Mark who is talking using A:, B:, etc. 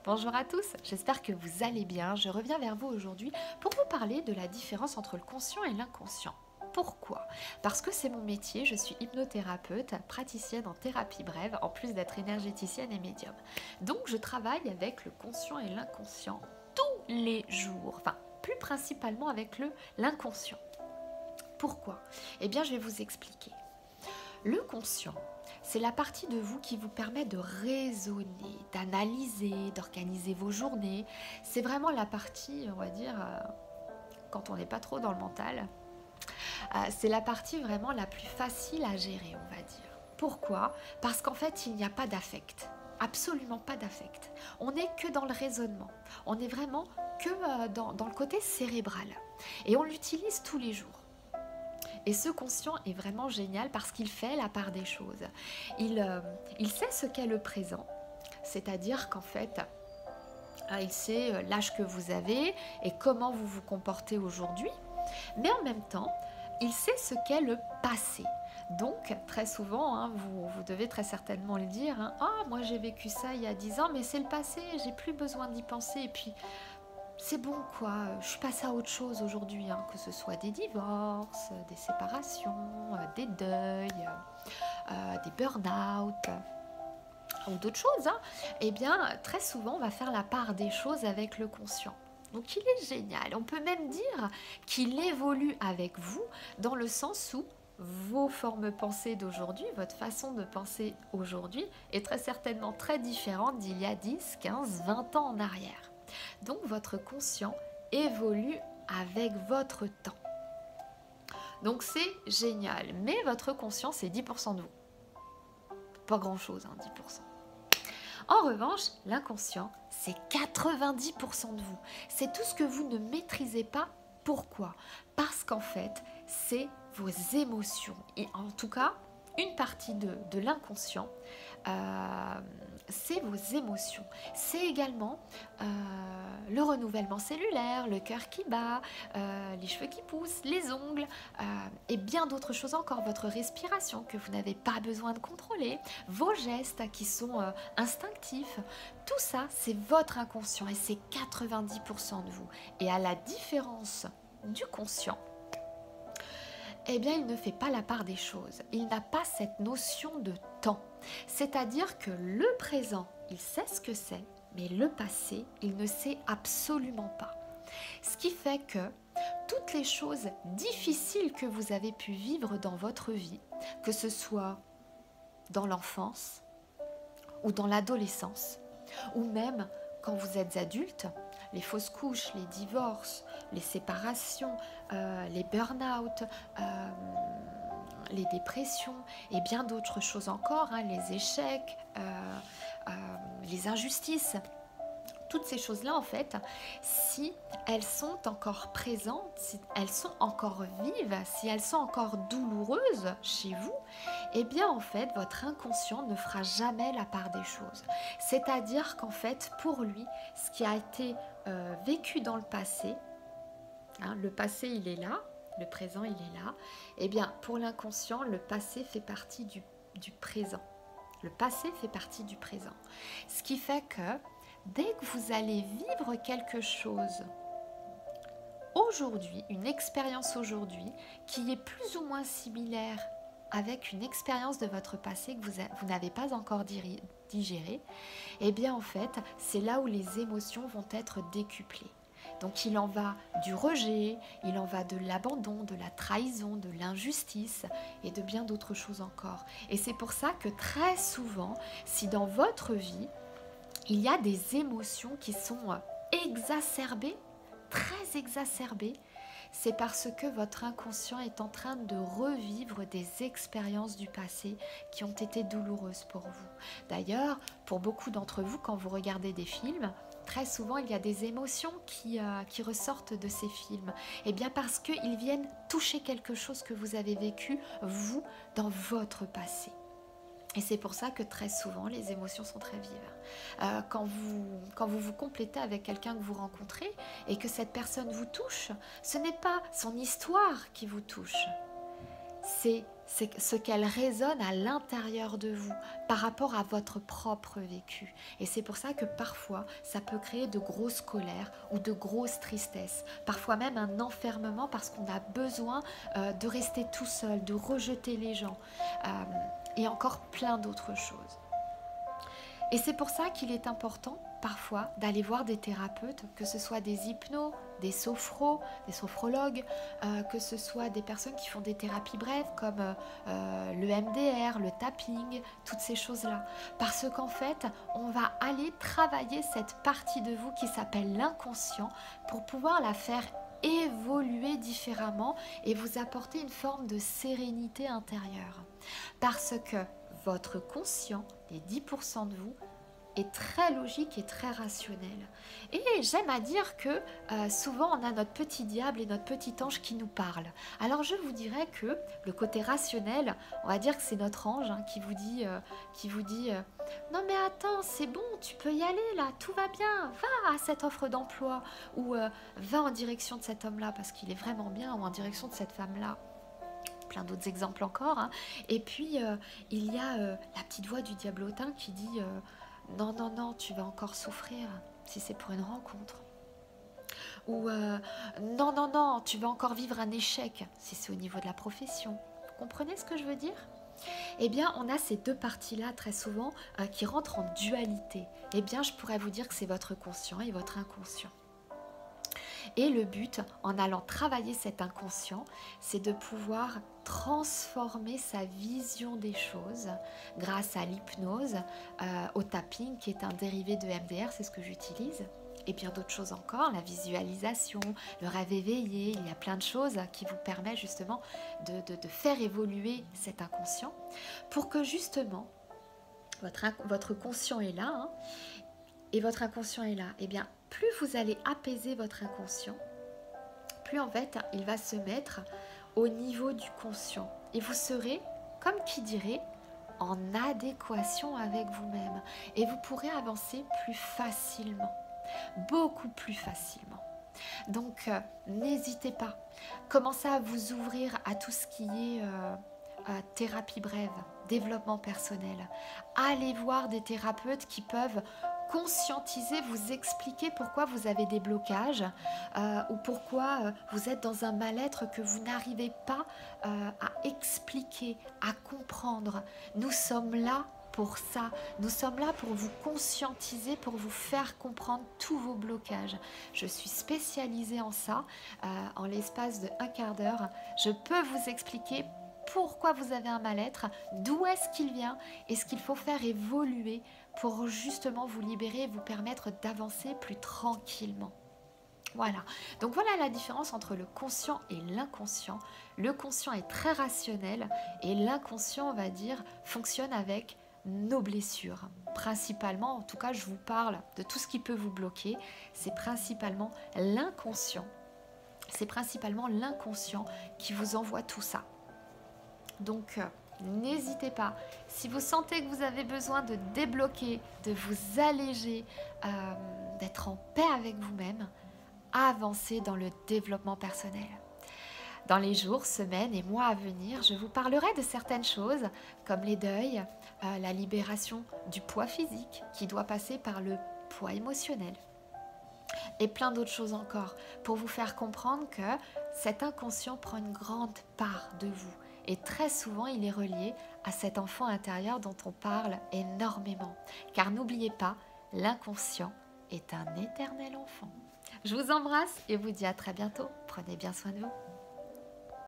A: Bonjour à tous, j'espère que vous allez bien. Je reviens vers vous aujourd'hui pour vous parler de la différence entre le conscient et l'inconscient. Pourquoi? Parce que c'est mon métier, je suis hypnothérapeute, praticienne en thérapie brève, en plus d'être énergéticienne et médium. Donc je travaille avec le conscient et l'inconscient tous les jours, enfin plus principalement avec l'inconscient. Pourquoi? Eh bien je vais vous expliquer. Le conscient, c'est la partie de vous qui vous permet de raisonner, d'analyser, d'organiser vos journées. C'est vraiment la partie, on va dire, quand on n'est pas trop dans le mental, c'est la partie vraiment la plus facile à gérer, on va dire. Pourquoi? Parce qu'en fait, il n'y a pas d'affect. Absolument pas d'affect. On n'est que dans le raisonnement. On est vraiment que dans le côté cérébral. Et on l'utilise tous les jours. Et ce conscient est vraiment génial parce qu'il fait la part des choses. Il sait ce qu'est le présent, c'est-à-dire qu'en fait, il sait l'âge que vous avez et comment vous vous comportez aujourd'hui, mais en même temps, il sait ce qu'est le passé. Donc, très souvent, hein, vous devez très certainement le dire, hein, ah, moi j'ai vécu ça il y a 10 ans, mais c'est le passé, j'ai plus besoin d'y penser. Et puis, c'est bon quoi, je suis passée à autre chose aujourd'hui, hein, que ce soit des divorces, des séparations, des deuils, des burn-out ou d'autres choses, hein. Eh bien, très souvent, on va faire la part des choses avec le conscient. Donc, il est génial. On peut même dire qu'il évolue avec vous dans le sens où vos formes pensées d'aujourd'hui, votre façon de penser aujourd'hui est très certainement très différente d'il y a 10, 15, 20 ans en arrière. Donc votre conscient évolue avec votre temps. Donc c'est génial, mais votre conscient c'est 10% de vous. Pas grand chose, hein, 10%. En revanche, l'inconscient c'est 90% de vous. C'est tout ce que vous ne maîtrisez pas. Pourquoi? Parce qu'en fait, c'est vos émotions. Et en tout cas, une partie de l'inconscient, c'est vos émotions. C'est également le renouvellement cellulaire, le cœur qui bat, les cheveux qui poussent, les ongles et bien d'autres choses encore. Votre respiration que vous n'avez pas besoin de contrôler, vos gestes qui sont instinctifs. Tout ça, c'est votre inconscient et c'est 90% de vous. Et à la différence du conscient, eh bien, il ne fait pas la part des choses. Il n'a pas cette notion de temps. C'est-à-dire que le présent, il sait ce que c'est, mais le passé, il ne sait absolument pas. Ce qui fait que toutes les choses difficiles que vous avez pu vivre dans votre vie, que ce soit dans l'enfance ou dans l'adolescence, ou même quand vous êtes adulte, les fausses couches, les divorces, les séparations, les burn-out, les dépressions et bien d'autres choses encore, hein, les échecs, les injustices. Toutes ces choses-là, en fait, si elles sont encore présentes, si elles sont encore vives, si elles sont encore douloureuses chez vous, eh bien, en fait, votre inconscient ne fera jamais la part des choses. C'est-à-dire qu'en fait, pour lui, ce qui a été vécu dans le passé, hein, le passé, il est là, le présent, il est là, eh bien, pour l'inconscient, le passé fait partie du présent. Le passé fait partie du présent. Ce qui fait que dès que vous allez vivre quelque chose aujourd'hui, une expérience aujourd'hui qui est plus ou moins similaire avec une expérience de votre passé que vous n'avez pas encore digérée, eh bien en fait, c'est là où les émotions vont être décuplées. Donc il en va du rejet, il en va de l'abandon, de la trahison, de l'injustice et de bien d'autres choses encore. Et c'est pour ça que très souvent, si dans votre vie, il y a des émotions qui sont exacerbées, très exacerbées, c'est parce que votre inconscient est en train de revivre des expériences du passé qui ont été douloureuses pour vous. D'ailleurs, pour beaucoup d'entre vous, quand vous regardez des films, très souvent il y a des émotions qui ressortent de ces films. Et bien parce qu'ils viennent toucher quelque chose que vous avez vécu, vous, dans votre passé. Et c'est pour ça que très souvent, les émotions sont très vives. Quand vous vous complétez avec quelqu'un que vous rencontrez et que cette personne vous touche, ce n'est pas son histoire qui vous touche, c'est c'est ce qu'elle résonne à l'intérieur de vous par rapport à votre propre vécu. Et c'est pour ça que parfois, ça peut créer de grosses colères ou de grosses tristesses, parfois même un enfermement parce qu'on a besoin de rester tout seul, de rejeter les gens et encore plein d'autres choses. Et c'est pour ça qu'il est important parfois d'aller voir des thérapeutes, que ce soit des hypnos, des sophros, des sophrologues, que ce soit des personnes qui font des thérapies brèves comme le MDR, le tapping, toutes ces choses-là. Parce qu'en fait, on va aller travailler cette partie de vous qui s'appelle l'inconscient pour pouvoir la faire évoluer différemment et vous apporter une forme de sérénité intérieure. Parce que votre conscient, les 10% de vous, est très logique et très rationnel. Et j'aime à dire que souvent on a notre petit diable et notre petit ange qui nous parlent. Alors je vous dirais que le côté rationnel, on va dire que c'est notre ange qui vous dit non mais attends, c'est bon, tu peux y aller là, tout va bien, va à cette offre d'emploi ou va en direction de cet homme-là parce qu'il est vraiment bien ou en direction de cette femme-là. Plein d'autres exemples encore. Et puis il y a la petite voix du diablotin qui dit non, non, non, tu vas encore souffrir si c'est pour une rencontre. Ou non, non, non, tu vas encore vivre un échec si c'est au niveau de la profession. Vous comprenez ce que je veux dire? Eh bien, on a ces deux parties-là très souvent qui rentrent en dualité. Eh bien, je pourrais vous dire que c'est votre conscient et votre inconscient. Et le but, en allant travailler cet inconscient, c'est de pouvoir transformer sa vision des choses grâce à l'hypnose, au tapping qui est un dérivé de MDR, c'est ce que j'utilise, et bien d'autres choses encore, la visualisation, le rêve éveillé, il y a plein de choses qui vous permettent justement de faire évoluer cet inconscient pour que justement votre conscient est là, et votre inconscient est là, et bien plus vous allez apaiser votre inconscient, plus en fait il va se mettre au niveau du conscient. Et vous serez, comme qui dirait, en adéquation avec vous-même. Et vous pourrez avancer plus facilement, beaucoup plus facilement. Donc n'hésitez pas, commencez à vous ouvrir à tout ce qui est thérapie brève, développement personnel. Allez voir des thérapeutes qui peuvent conscientiser, vous expliquer pourquoi vous avez des blocages ou pourquoi vous êtes dans un mal-être que vous n'arrivez pas à expliquer, à comprendre. Nous sommes là pour ça. Nous sommes là pour vous conscientiser, pour vous faire comprendre tous vos blocages. Je suis spécialisée en ça. En l'espace de 1/4 d'heure, je peux vous expliquer pourquoi vous avez un mal-être, d'où est-ce qu'il vient et ce qu'il faut faire évoluer pour justement vous libérer et vous permettre d'avancer plus tranquillement. Voilà, donc voilà la différence entre le conscient et l'inconscient. Le conscient est très rationnel et l'inconscient, on va dire, fonctionne avec nos blessures. Principalement, en tout cas, je vous parle de tout ce qui peut vous bloquer, c'est principalement l'inconscient. C'est principalement l'inconscient qui vous envoie tout ça. Donc, n'hésitez pas, si vous sentez que vous avez besoin de débloquer, de vous alléger, d'être en paix avec vous-même, avancez dans le développement personnel. Dans les jours, semaines et mois à venir, je vous parlerai de certaines choses comme les deuils, la libération du poids physique qui doit passer par le poids émotionnel et plein d'autres choses encore pour vous faire comprendre que cet inconscient prend une grande part de vous. Et très souvent, il est relié à cet enfant intérieur dont on parle énormément. Car n'oubliez pas, l'inconscient est un éternel enfant. Je vous embrasse et vous dis à très bientôt. Prenez bien soin de vous.